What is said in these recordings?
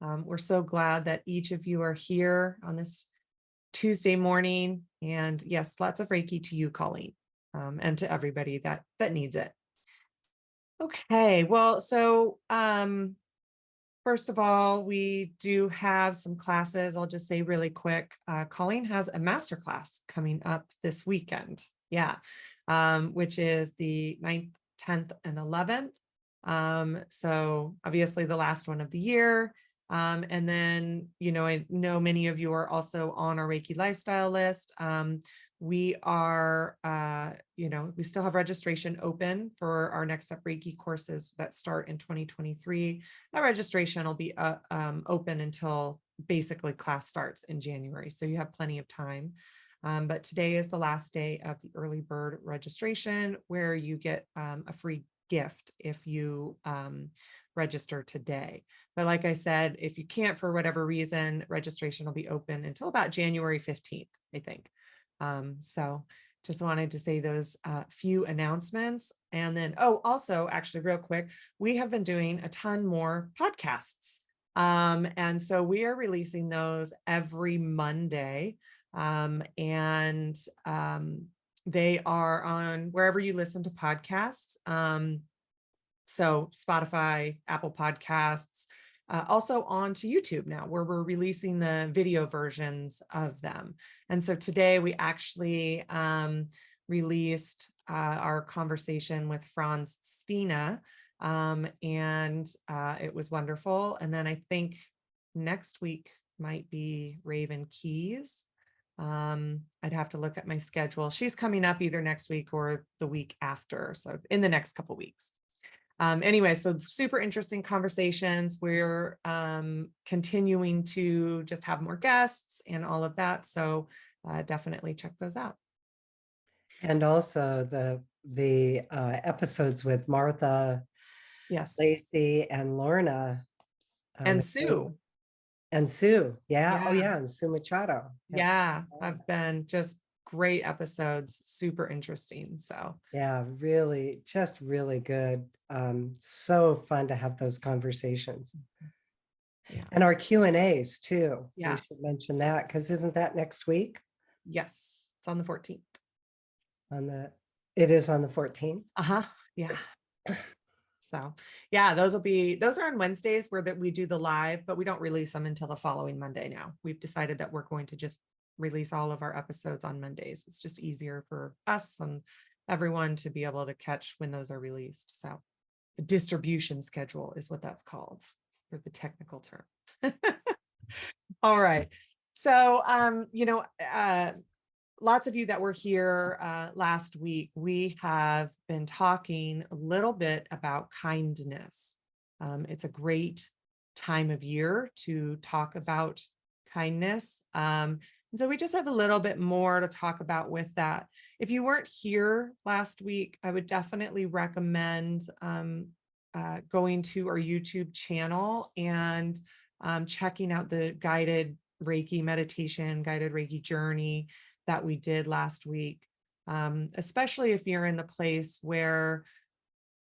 We're so glad that each of you are here on this Tuesday morning. And yes, lots of Reiki to you, Colleen, and to everybody that needs it. Okay, well, so first of all, we do have some classes. I'll just say really quick, Colleen has a masterclass coming up this weekend. Yeah, which is the 9th, 10th, and 11th. So obviously the last one of the year. And then, I know many of you are also on our Reiki lifestyle list. We are, we still have registration open for our Next Step Reiki courses that start in 2023. That registration will be open until basically class starts in January. So you have plenty of time. But today is the last day of the early bird registration, where you get a free gift if you register today. But like I said, if you can't for whatever reason, registration will be open until about January 15th, I think. So just wanted to say those few announcements. And then, also actually real quick, we have been doing a ton more podcasts. And so we are releasing those every Monday. They are on wherever you listen to podcasts. So Spotify, Apple Podcasts, also onto YouTube now, where we're releasing the video versions of them. And so today we actually released our conversation with Franz Stina, and it was wonderful. And then I think next week might be Raven Keys. I'd have to look at my schedule. She's coming up either next week or the week after, so in the next couple of weeks. Anyway, so super interesting conversations. We're continuing to just have more guests and all of that. So definitely check those out. And also the episodes with Martha, yes, Lacey, and Lorna. And Sue. And Sue. Yeah. Yeah. Oh, yeah. And Sue Machado. Yeah. Have been just great episodes, super interesting. So yeah, really, just really good. So fun to have those conversations. Yeah. And our Q&As too. Yeah. We should mention that, because isn't that next week? Yes, it's on the 14th. It is on the 14th. Yeah. So yeah, those are on Wednesdays where we do the live, but we don't release them until the following Monday. Now we've decided that we're going to just release all of our episodes on Mondays. It's just easier for us and everyone to be able to catch when those are released. So the distribution schedule is what that's called, for the technical term. All right. So, lots of you that were here last week, we have been talking a little bit about kindness. It's a great time of year to talk about kindness. And so we just have a little bit more to talk about with that. If you weren't here last week, I would definitely recommend going to our YouTube channel and checking out the guided Reiki meditation, guided Reiki journey that we did last week, especially if you're in the place where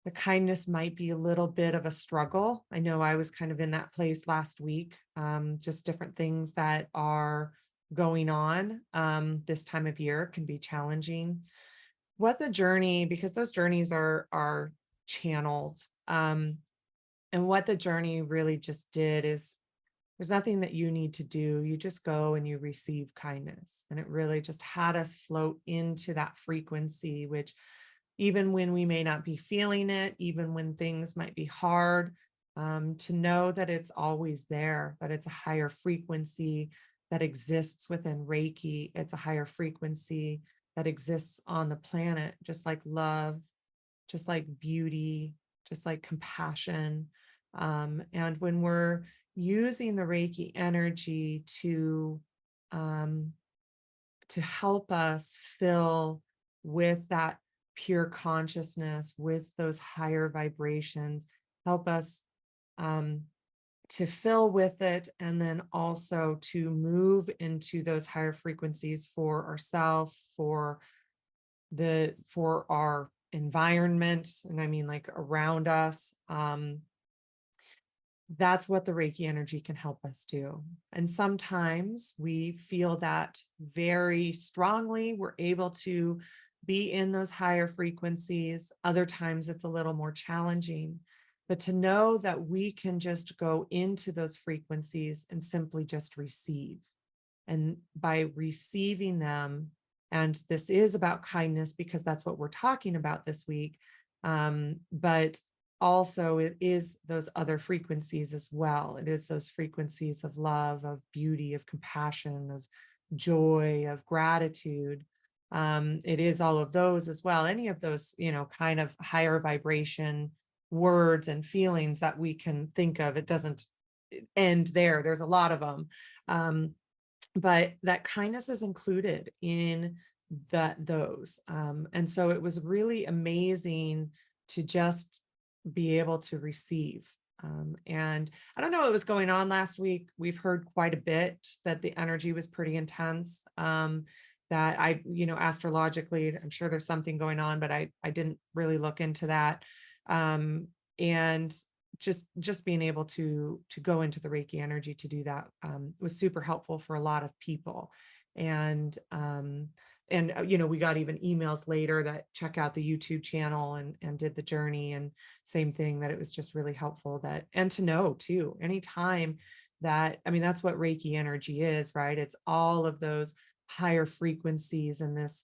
the kindness might be a little bit of a struggle. I know I was kind of in that place last week, just different things that are going on this time of year can be challenging. What the journey, because those journeys are channeled, and what the journey really just did is, there's nothing that you need to do. You just go and you receive kindness. And it really just had us float into that frequency, which even when we may not be feeling it, even when things might be hard, to know that it's always there, that it's a higher frequency that exists within Reiki. It's a higher frequency that exists on the planet, just like love, just like beauty, just like compassion. And when we're using the Reiki energy to help us fill with that pure consciousness, with those higher vibrations, help us to fill with it, and then also to move into those higher frequencies for ourselves, for our environment, and I mean like around us. that's what the Reiki energy can help us do. And sometimes we feel that very strongly. We're able to be in those higher frequencies. Other times it's a little more challenging. But to know that we can just go into those frequencies and simply just receive. And by receiving them, and this is about kindness because that's what we're talking about this week. But also it is those other frequencies as well. It is those frequencies of love, of beauty, of compassion, of joy, of gratitude. It is all of those as well. Any of those, kind of higher vibration words and feelings that we can think of. It doesn't end there. There's a lot of them. But that kindness is included in those. And so it was really amazing to just be able to receive. And I don't know what was going on last week. We've heard quite a bit that the energy was pretty intense. That astrologically, I'm sure there's something going on, but I didn't really look into that. And just being able to go into the Reiki energy to do that was super helpful for a lot of people. And we got even emails later that check out the YouTube channel and did the journey, and same thing, that it was just really helpful, that, and to know too, anytime that, that's what Reiki energy is, right? It's all of those higher frequencies and this,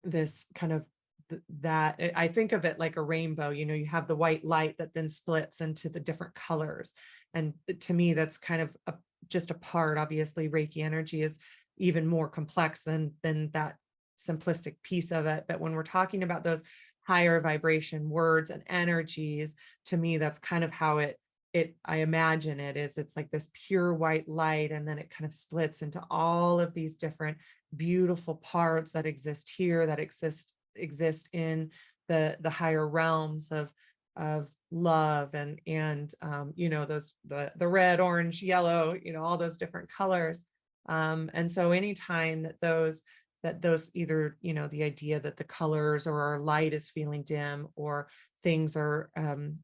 this kind of that I think of it like a rainbow. You have the white light that then splits into the different colors. And to me, that's kind of just a part. Obviously, Reiki energy is even more complex than that simplistic piece of it. But when we're talking about those higher vibration words and energies, to me, that's kind of how I imagine it is. It's like this pure white light, and then it kind of splits into all of these different beautiful parts that exist here, that exist in the higher realms of love and those the red, orange, yellow, all those different colors. And so anytime that those either, the idea that the colors or our light is feeling dim, or things are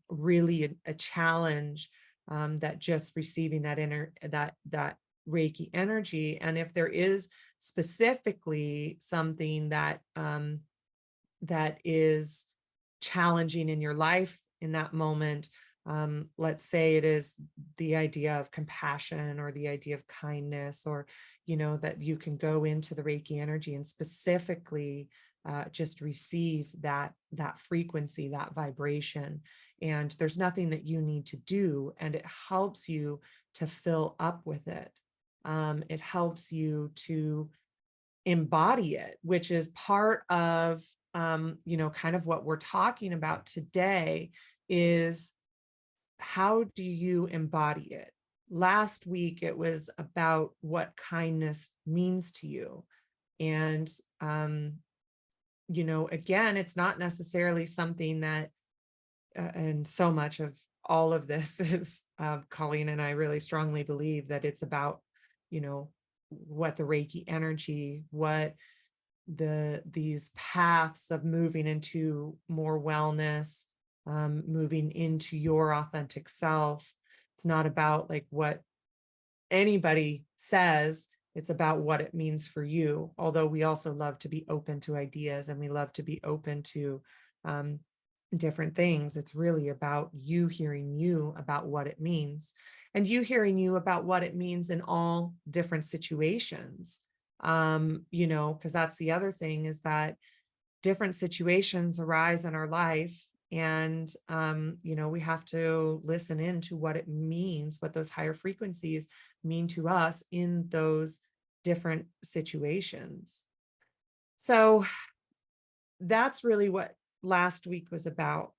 really a challenge, that just receiving that Reiki energy. And if there is specifically something that that is challenging in your life in that moment, let's say it is the idea of compassion or the idea of kindness, or that you can go into the Reiki energy and specifically just receive that frequency, that vibration. And there's nothing that you need to do, and it helps you to fill up with it. It helps you to embody it, which is part of kind of what we're talking about today, is how do you embody it? Last week it was about what kindness means to you. And again, it's not necessarily something that and so much of all of this is Colleen and I really strongly believe that it's about what the Reiki energy, what these paths of moving into more wellness, moving into your authentic self. It's not about like what anybody says. It's about what it means for you. Although we also love to be open to ideas, and we love to be open to different things. It's really about you hearing you about what it means, and you hearing you about what it means in all different situations. Because that's the other thing, is that different situations arise in our life, and we have to listen in to what it means, what those higher frequencies mean to us in those different situations. So that's really what last week was about.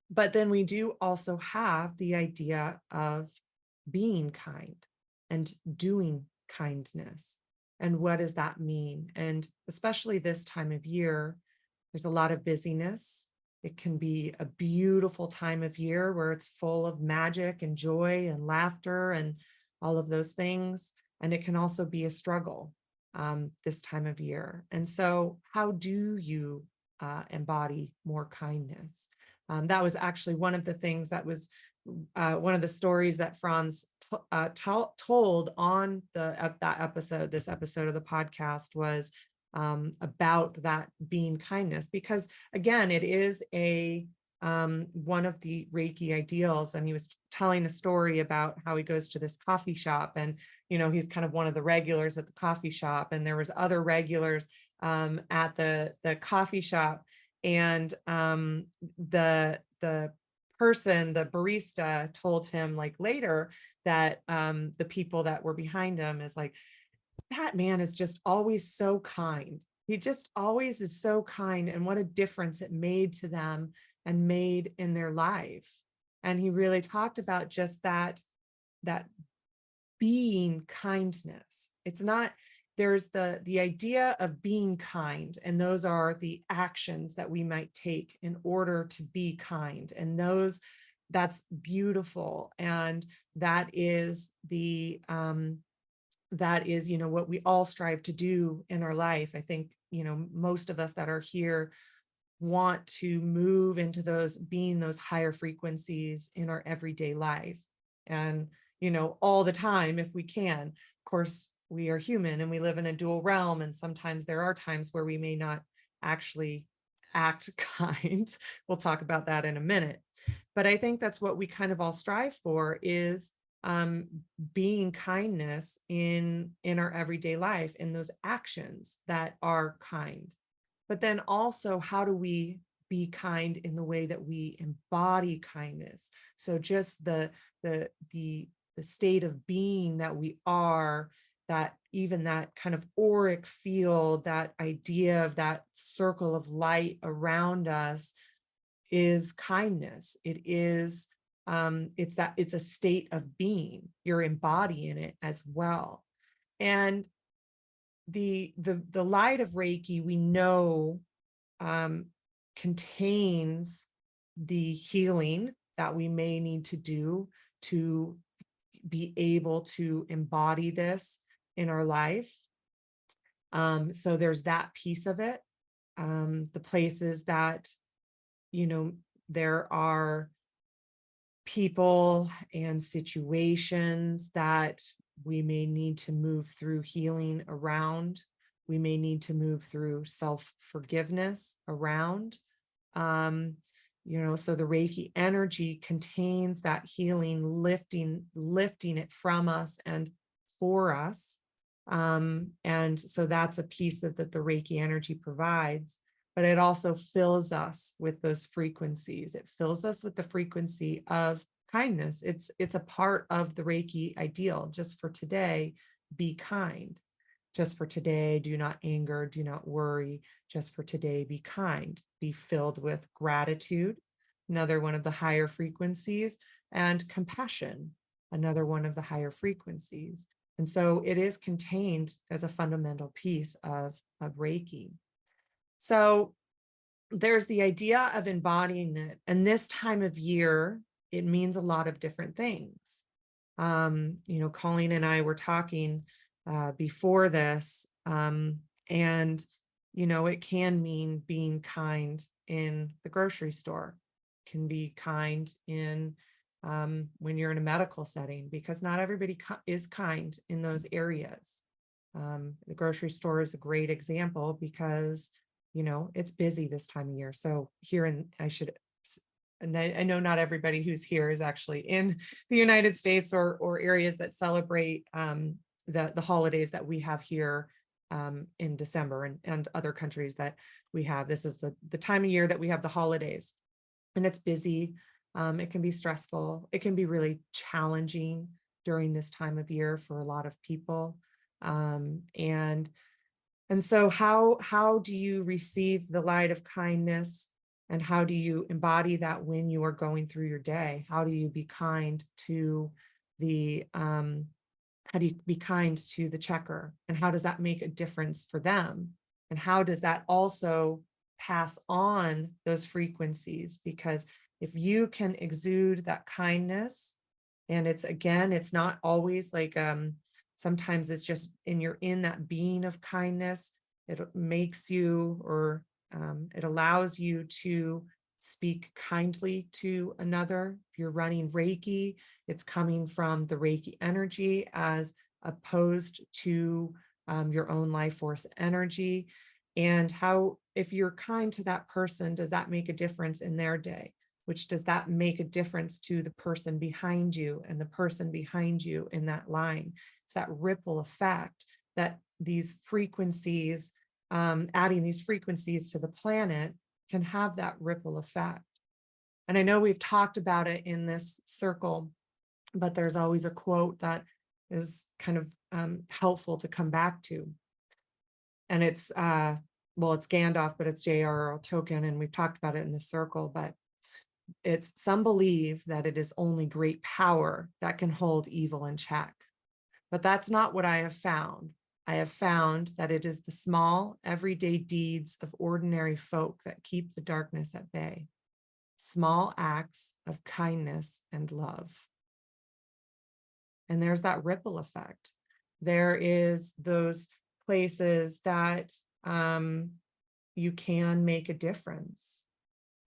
But then we do also have the idea of being kind and doing kindness. And what does that mean? And especially this time of year, there's a lot of busyness. It can be a beautiful time of year where it's full of magic and joy and laughter and all of those things. And it can also be a struggle this time of year. And so how do you embody more kindness? That was actually one of the things that was one of the stories that Franz told on that episode, this episode of the podcast, was about that being kindness, because again, it is one of the Reiki ideals. And he was telling a story about how he goes to this coffee shop, and he's kind of one of the regulars at the coffee shop, and there was other regulars at the coffee shop, and the person, the barista, told him like later that the people that were behind him is like, that man is just always so kind. He just always is so kind, and what a difference it made to them and made in their life. And he really talked about just that being kindness. It's not, there's the idea of being kind, and those are the actions that we might take in order to be kind, and that's beautiful, and that is what we all strive to do in our life. I think most of us that are here want to move into those higher frequencies in our everyday life, and all the time if we can. Of course, we are human and we live in a dual realm, and sometimes there are times where we may not actually act kind. We'll talk about that in a minute, but I think that's what we kind of all strive for, is being kindness in our everyday life, in those actions that are kind. But then also, how do we be kind in the way that we embody kindness? So just the state of being that we are, that even that kind of auric field, that idea of that circle of light around us, is kindness. It is it's a state of being. You're embodying it as well. And the light of Reiki, we know, contains the healing that we may need to do to be able to embody this in our life. So there's that piece of it. The places that there are people and situations that we may need to move through healing around. We may need to move through self-forgiveness around. So the Reiki energy contains that healing, lifting it from us and for us. And so that's a piece that the Reiki energy provides. But it also fills us with those frequencies. It fills us with the frequency of kindness. It's a part of the Reiki ideal. Just for today, be kind. Just for today, do not anger, do not worry. Just for today, be kind. Be filled with gratitude, another one of the higher frequencies, and compassion, another one of the higher frequencies. And so it is contained as a fundamental piece of Reiki. So there's the idea of embodying it. And this time of year, it means a lot of different things. Colleen and I were talking before this, and it can mean being kind in the grocery store, can be kind in when you're in a medical setting, because not everybody is kind in those areas. The grocery store is a great example because it's busy this time of year. So I know not everybody who's here is actually in the United States or areas that celebrate the holidays that we have here in December, and other countries that we have. This is the time of year that we have the holidays, and it's busy. It can be stressful. It can be really challenging during this time of year for a lot of people. And so how do you receive the light of kindness, and how do you embody that when you are going through your day? How do you be kind to how do you be kind to the checker, and how does that make a difference for them? And how does that also pass on those frequencies? Because if you can exude that kindness, and it's not always like sometimes it's just you're in that being of kindness, it makes you, or it allows you to speak kindly to another. If you're running Reiki, it's coming from the Reiki energy as opposed to your own life force energy. And how, if you're kind to that person, does that make a difference in their day? Which does that make a difference to the person behind you and the person behind you in that line? It's that ripple effect that these frequencies, adding these frequencies to the planet can have that ripple effect. And I know we've talked about it in this circle, but there's always a quote that is kind of helpful to come back to. And it's, well, it's Gandalf, but it's J.R.R. Tolkien, and we've talked about it in this circle, but it's, some believe that it is only great power that can hold evil in check. But that's not what I have found. I have found that it is the small, everyday deeds of ordinary folk that keep the darkness at bay. Small acts of kindness and love. And there's that ripple effect. There is those places that you can make a difference,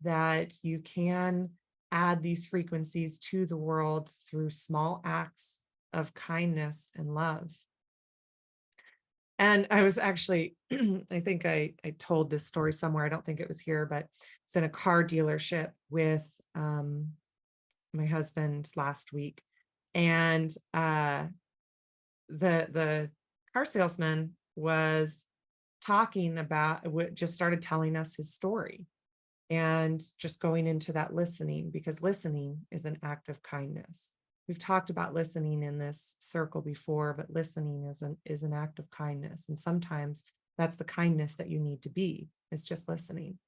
that you can add these frequencies to the world through small acts of kindness and love. And I was actually, I think I told this story somewhere. I don't think it was here, but it's in a car dealership with my husband last week. And the car salesman was talking about, just started telling us his story and just going into that listening, because listening is an act of kindness. We've talked about listening in this circle before, but listening is an act of kindness. And sometimes that's the kindness that you need to be, is just listening.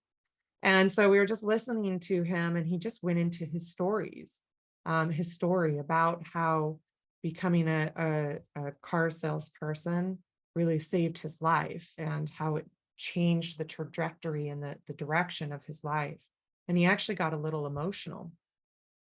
And so we were just listening to him, and he just went into his stories, his story about how becoming a car salesperson really saved his life, and how it changed the trajectory and the direction of his life. And he actually got a little emotional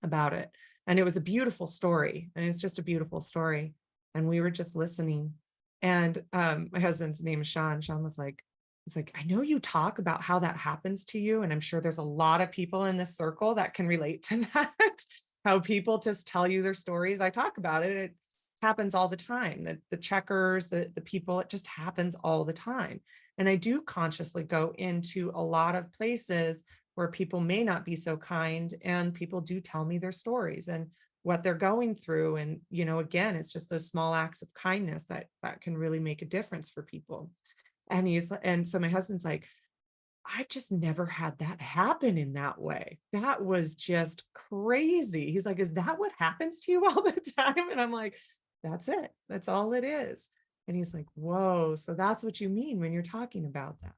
about it. And it was a beautiful story. And it's just a beautiful story. And we were just listening. And my husband's name is Sean. Sean was like, he's like, I know you talk about how that happens to you. And I'm sure there's a lot of people in this circle that can relate to that. How people just tell you their stories. I talk about it. It happens all the time. The checkers, the people, it just happens all the time. And I do consciously go into a lot of places where people may not be so kind, and people do tell me their stories and what they're going through. And, you know, again, it's just those small acts of kindness that can really make a difference for people. And so my husband's like, I've just never had that happen in that way. That was just crazy. He's like, is that what happens to you all the time? And I'm like, that's it. That's all it is. And he's like, whoa, so that's what you mean when you're talking about that.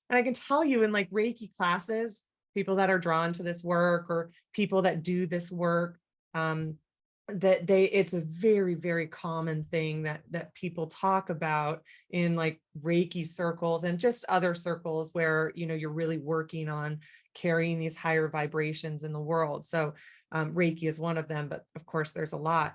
And I can tell you, in like Reiki classes, people that are drawn to this work, or people that do this work, that it's a very, very common thing that people talk about in like Reiki circles and just other circles where, you know, you're really working on carrying these higher vibrations in the world. So Reiki is one of them, but of course there's a lot.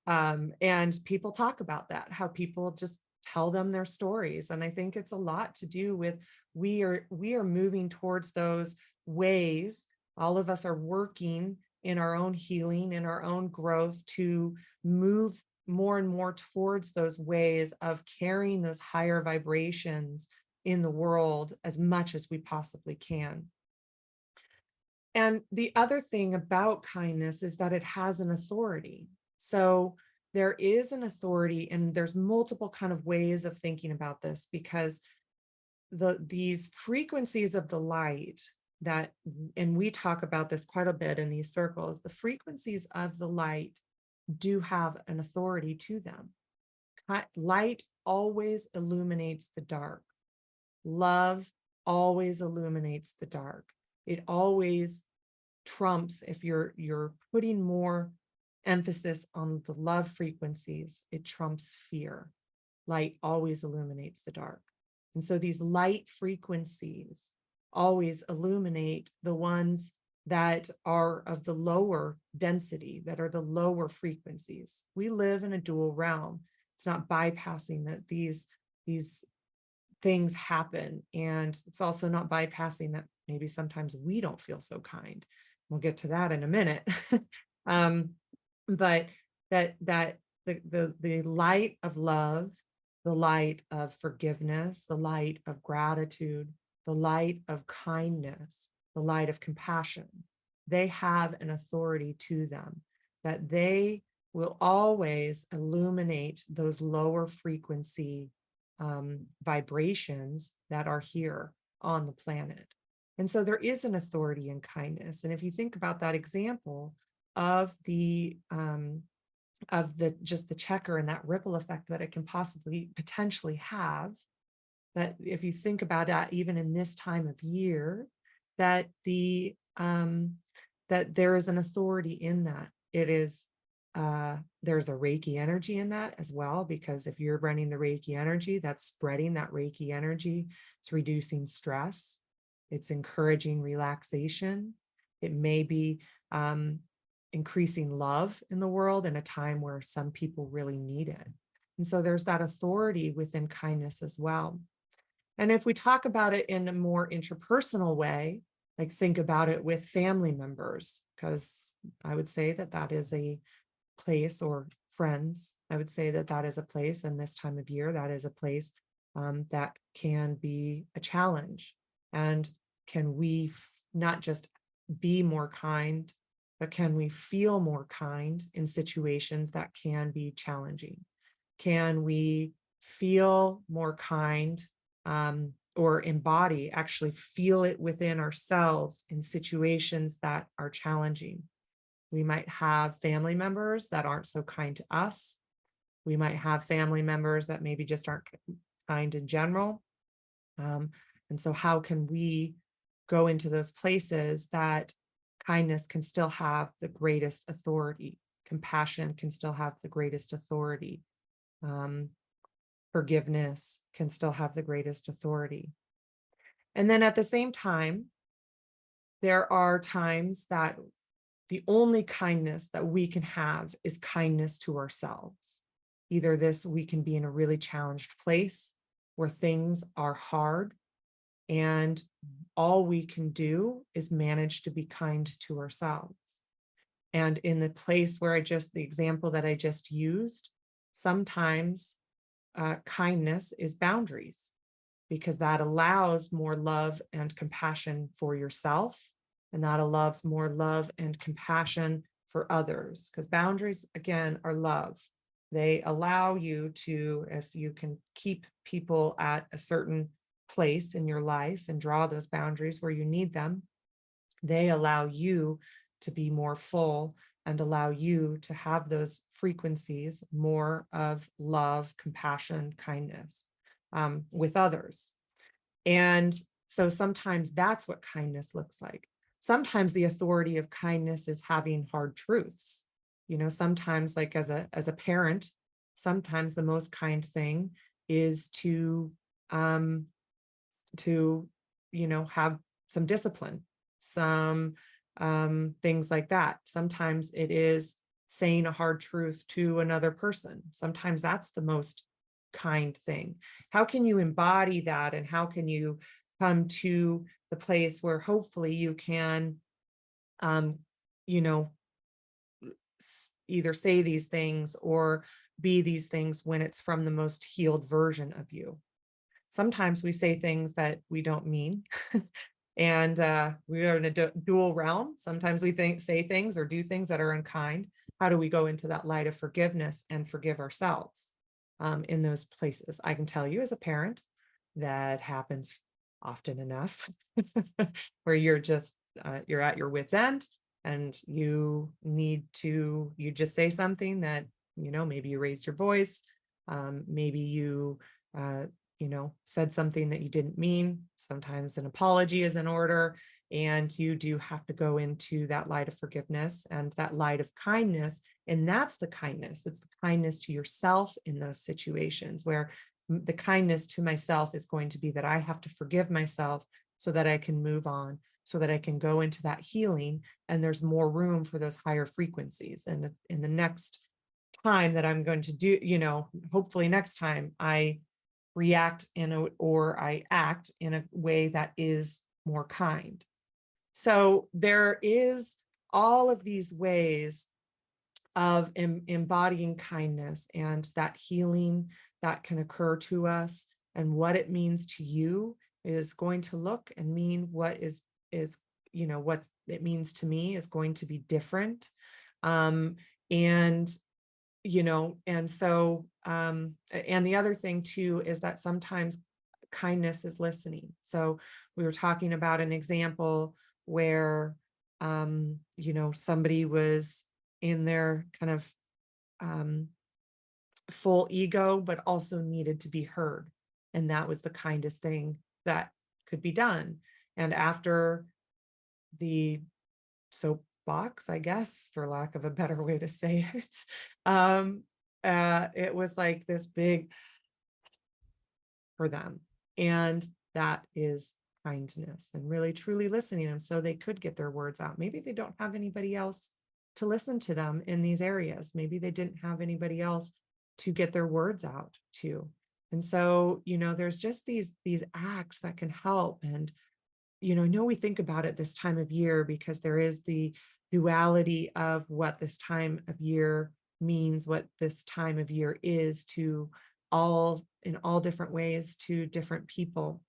And people talk about that, how people just tell them their stories. And I think it's a lot to do with, we are moving towards those ways. All of us are working in our own healing, in our own growth, to move more and more towards those ways of carrying those higher vibrations in the world as much as we possibly can. And the other thing about kindness is that it has an authority. So there is an authority, and there's multiple kind of ways of thinking about this, because these frequencies of the light that, and we talk about this quite a bit in these circles, the frequencies of the light do have an authority to them. Light always illuminates the dark. Love always illuminates the dark. It always trumps, if you're putting more emphasis on the love frequencies, it trumps fear. Light always illuminates the dark. And so these light frequencies always illuminate the ones that are of the lower density, that are the lower frequencies. We live in a dual realm. It's not bypassing that these things happen. And it's also not bypassing that, maybe sometimes we don't feel so kind. We'll get to that in a minute. um, but the light of love, the light of forgiveness, the light of gratitude, the light of kindness, the light of compassion, they have an authority to them that they will always illuminate those lower frequency vibrations that are here on the planet. And so there is an authority in kindness. And if you think about that example of the just the checker and that ripple effect that it can possibly potentially have, that if you think about that even in this time of year, that that there is an authority in that. It is there's a Reiki energy in that as well, because if you're running the Reiki energy, that's spreading that Reiki energy. It's reducing stress, it's encouraging relaxation, it may be increasing love in the world in a time where some people really need it. And so there's that authority within kindness as well. And if we talk about it in a more interpersonal way, like think about it with family members, because I would say that that is a place, or friends, I would say that that is a place, and this time of year, that is a place that can be a challenge. And can we not just be more kind, but can we feel more kind in situations that can be challenging? Can we feel more kind or embody, actually feel it within ourselves in situations that are challenging? We might have family members that aren't so kind to us. We might have family members that maybe just aren't kind in general. And so how can we go into those places that kindness can still have the greatest authority? Compassion can still have the greatest authority. Forgiveness can still have the greatest authority. And then at the same time, there are times that the only kindness that we can have is kindness to ourselves. Either this, we can be in a really challenged place where things are hard, and all we can do is manage to be kind to ourselves. And in the place where the example that I just used, sometimes kindness is boundaries, because that allows more love and compassion for yourself, and that allows more love and compassion for others, because boundaries, again, are love. They allow you to, if you can keep people at a certain place in your life and draw those boundaries where you need them, they allow you to be more full and allow you to have those frequencies more of love, compassion, kindness with others. And so sometimes that's what kindness looks like. Sometimes the authority of kindness is having hard truths. Sometimes, like as a parent, sometimes the most kind thing is to have some discipline, some things like that. Sometimes it is saying a hard truth to another person. Sometimes that's the most kind thing. How can you embody that, and how can you come to the place where hopefully you can either say these things or be these things when it's from the most healed version of you? Sometimes we say things that we don't mean. And we are in a dual realm. Sometimes we say things or do things that are unkind. How do we go into that light of forgiveness and forgive ourselves in those places? I can tell you as a parent, that happens often enough where you're at your wit's end, and you just say something that, maybe you raised your voice, maybe you said something that you didn't mean. Sometimes an apology is in order, and you do have to go into that light of forgiveness and that light of kindness. And that's the kindness. It's the kindness to yourself in those situations, where the kindness to myself is going to be that I have to forgive myself so that I can move on, so that I can go into that healing, and there's more room for those higher frequencies. And in the next time that I'm going to do, hopefully next time I react or I act in a way that is more kind. So there is all of these ways of embodying kindness and that healing that can occur to us, and what it means to you is going to look and mean what is what it means to me is going to be different. And and so and the other thing too is that sometimes kindness is listening. So we were talking about an example where somebody was in their kind of um full ego, but also needed to be heard, and that was the kindest thing that could be done. And after the soapbox, I guess, for lack of a better way to say it, it was like this big for them. And that is kindness and really truly listening to them so they could get their words out. Maybe they don't have anybody else to listen to them in these areas. Maybe they didn't have anybody else to get their words out to. And so, there's just these acts that can help. And I know we think about it this time of year because there is the duality of what this time of year means, what this time of year is to in all different ways to different people.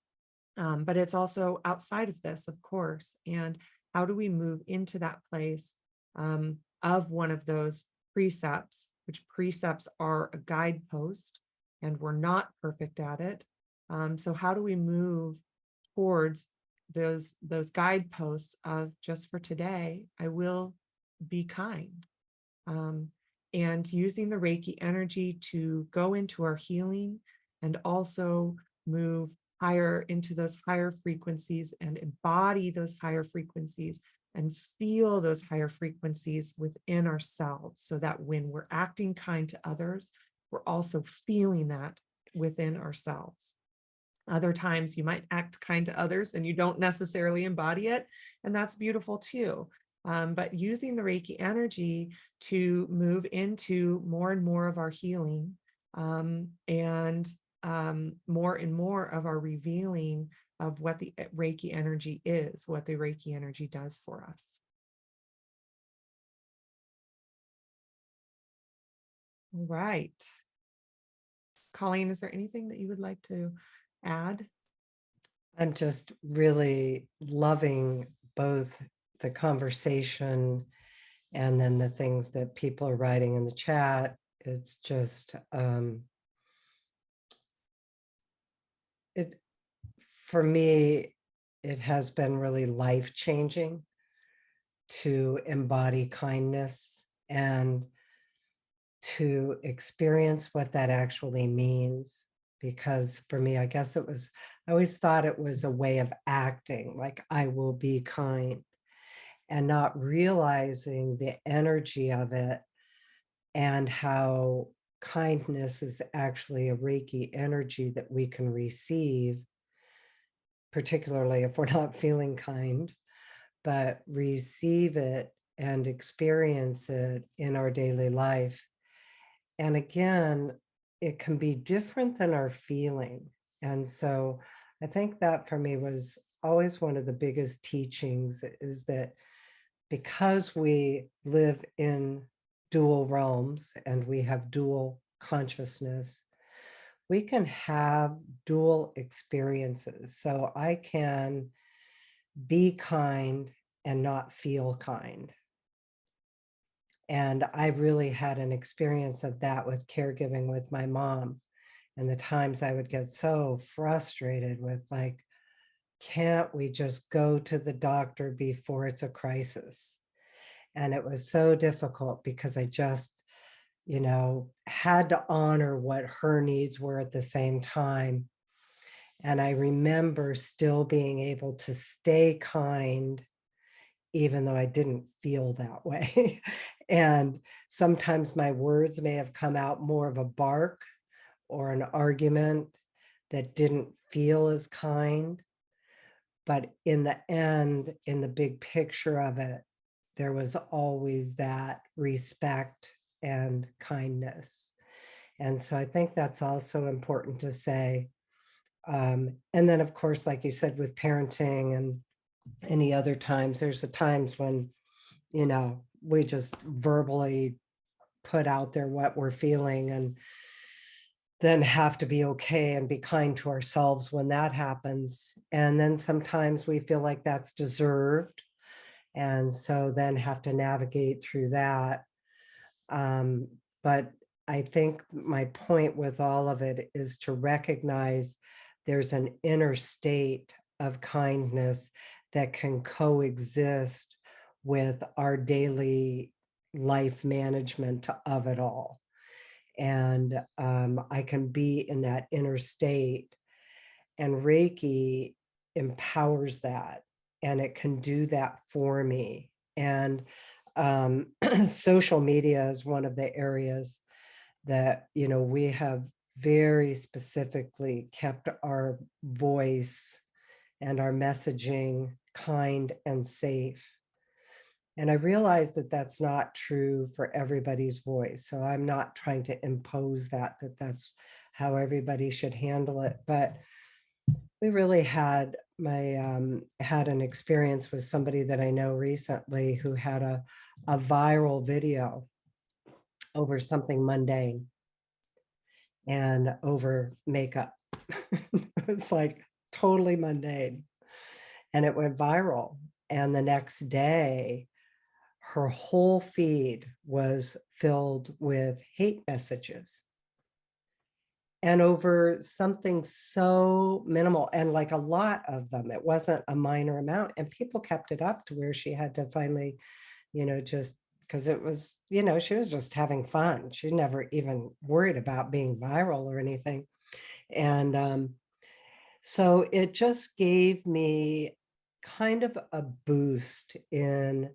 But it's also outside of this, of course. And how do we move into that place of one of those precepts, which precepts are a guidepost, and we're not perfect at it. So how do we move towards those guideposts of just for today, I will be kind. And using the Reiki energy to go into our healing and also move higher into those higher frequencies and embody those higher frequencies and feel those higher frequencies within ourselves, so that when we're acting kind to others, we're also feeling that within ourselves. Other times you might act kind to others and you don't necessarily embody it, and that's beautiful too. But using the Reiki energy to move into more and more of our healing, and more and more of our revealing of what the Reiki energy is, what the Reiki energy does for us. All right. Colleen, is there anything that you would like to add? I'm just really loving both the conversation and then the things that people are writing in the chat. It's just it for me, it has been really life-changing to embody kindness and to experience what that actually means. Because for me, I guess I always thought it was a way of acting, like I will be kind, and not realizing the energy of it and how kindness is actually a Reiki energy that we can receive, particularly if we're not feeling kind, but receive it and experience it in our daily life. And again, it can be different than our feeling. And so I think that for me was always one of the biggest teachings, is that because we live in dual realms and we have dual consciousness, we can have dual experiences. So I can be kind and not feel kind. And I really had an experience of that with caregiving with my mom. And the times I would get so frustrated with, like, can't we just go to the doctor before it's a crisis? And it was so difficult because I just, had to honor what her needs were at the same time. And I remember still being able to stay kind even though I didn't feel that way. And sometimes my words may have come out more of a bark or an argument that didn't feel as kind. But in the end, in the big picture of it, there was always that respect and kindness. And so I think that's also important to say, And then, of course, like you said, with parenting and any other times, there's the times when, we just verbally put out there what we're feeling and then have to be okay and be kind to ourselves when that happens. And then sometimes we feel like that's deserved. And so then have to navigate through that. Um, but I think my point with all of it is to recognize there's an inner state of kindness that can coexist with our daily life management of it all. And I can be in that inner state, and Reiki empowers that, and it can do that for me. And social media is one of the areas that, we have very specifically kept our voice and our messaging kind and safe. And I realize that that's not true for everybody's voice. So I'm not trying to impose that that's how everybody should handle it. But we really had an experience with somebody that I know recently who had a viral video over something mundane and over makeup. It was like totally mundane, and it went viral. And the next day, her whole feed was filled with hate messages, and over something so minimal, and like a lot of them. It wasn't a minor amount, and people kept it up to where she had to finally, just because it was, she was just having fun. She never even worried about being viral or anything. And so it just gave me kind of a boost in.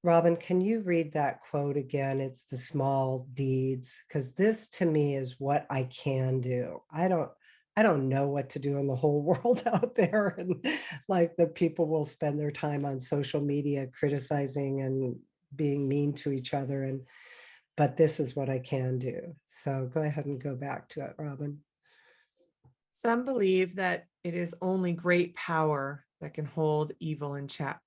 Robin, can you read that quote again? It's the small deeds, because this to me is what I can do. I don't know what to do in the whole world out there. And like the people will spend their time on social media criticizing and being mean to each other. But this is what I can do. So go ahead and go back to it, Robin. Some believe that it is only great power that can hold evil in check.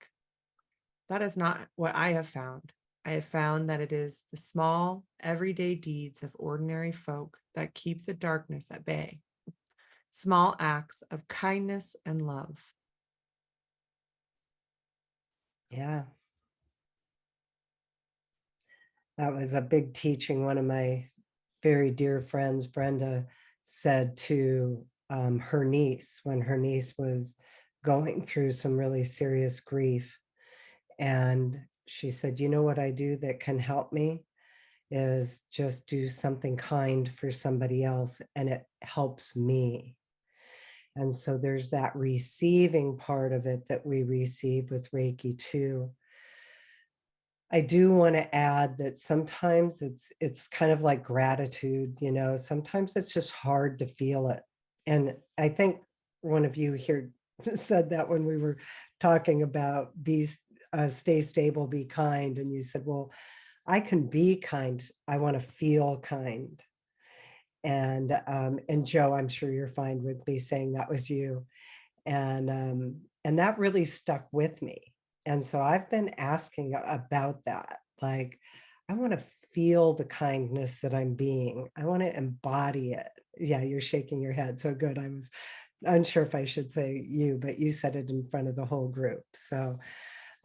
That is not what I have found. I have found that it is the small, everyday deeds of ordinary folk that keep the darkness at bay. Small acts of kindness and love. Yeah, that was a big teaching. One of my very dear friends, Brenda, said to her niece when her niece was going through some really serious grief. And she said, "You know what I do that can help me is just do something kind for somebody else, and it helps me." And so there's that receiving part of it that we receive with Reiki too. I do want to add that sometimes it's kind of like gratitude, sometimes it's just hard to feel it. And I think one of you here said that when we were talking about these stay stable, be kind, and you said, well, I can be kind. I want to feel kind. And Joe, I'm sure you're fine with me saying that was you. And that really stuck with me. And so I've been asking about that. Like, I want to feel the kindness that I'm being. I want to embody it. Yeah, you're shaking your head. So good. I was unsure if I should say you, but you said it in front of the whole group. So,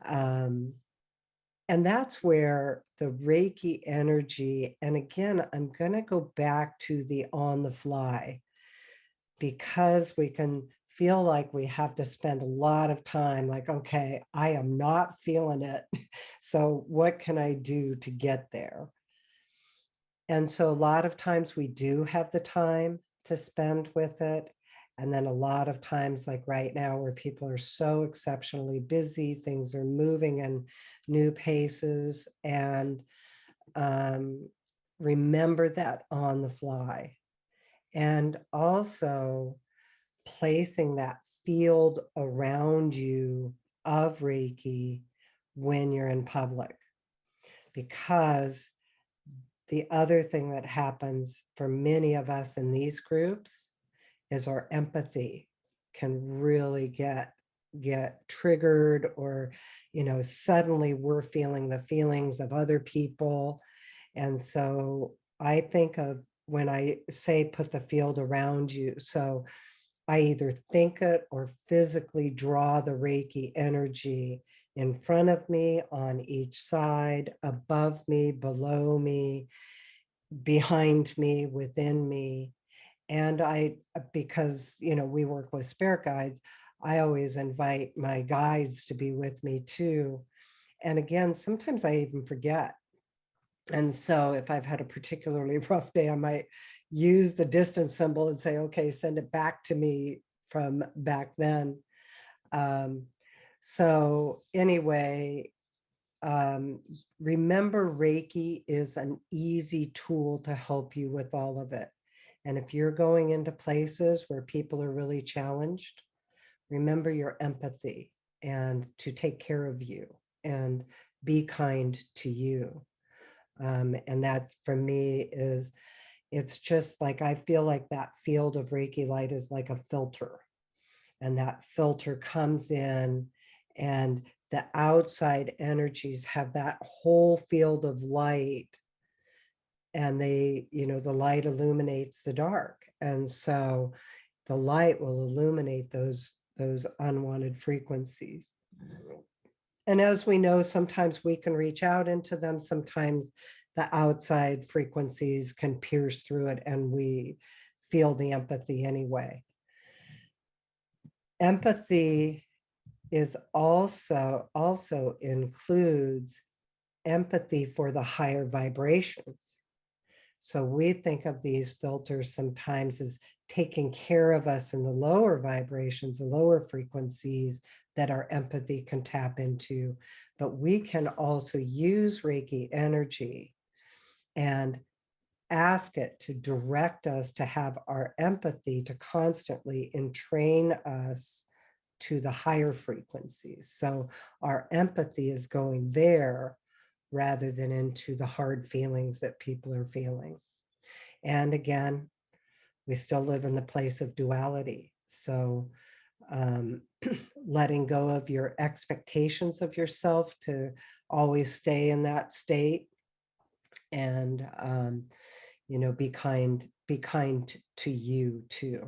um, and that's where the Reiki energy, and again, I'm going to go back to the on the fly, because we can feel like we have to spend a lot of time like, okay, I am not feeling it. So what can I do to get there? And so a lot of times we do have the time to spend with it. And then a lot of times, like right now, where people are so exceptionally busy, things are moving in new paces. And remember that on the fly. And also placing that field around you of Reiki when you're in public. Because the other thing that happens for many of us in these groups is our empathy can really get triggered, or suddenly we're feeling the feelings of other people. And so I think of, when I say put the field around you, so I either think it or physically draw the Reiki energy in front of me, on each side, above me, below me, behind me, within me. And because, we work with spirit guides, I always invite my guides to be with me too. And again, sometimes I even forget. And so if I've had a particularly rough day, I might use the distance symbol and say, okay, send it back to me from back then. Um, so anyway, remember, Reiki is an easy tool to help you with all of it. And if you're going into places where people are really challenged, remember your empathy, and to take care of you and be kind to you. And that for me is, it's just like, I feel like that field of Reiki light is like a filter, and that filter comes in, and the outside energies have that whole field of light, and the light illuminates the dark. And so the light will illuminate those unwanted frequencies. And as we know, sometimes we can reach out into them, sometimes the outside frequencies can pierce through it, and we feel the empathy anyway. Empathy is also includes empathy for the higher vibrations. So we think of these filters sometimes as taking care of us in the lower vibrations, the lower frequencies that our empathy can tap into. But we can also use Reiki energy and ask it to direct us to have our empathy to constantly entrain us to the higher frequencies. So our empathy is going there rather than into the hard feelings that people are feeling. And again, we still live in the place of duality. So um, letting go of your expectations of yourself to always stay in that state, and be kind to you too.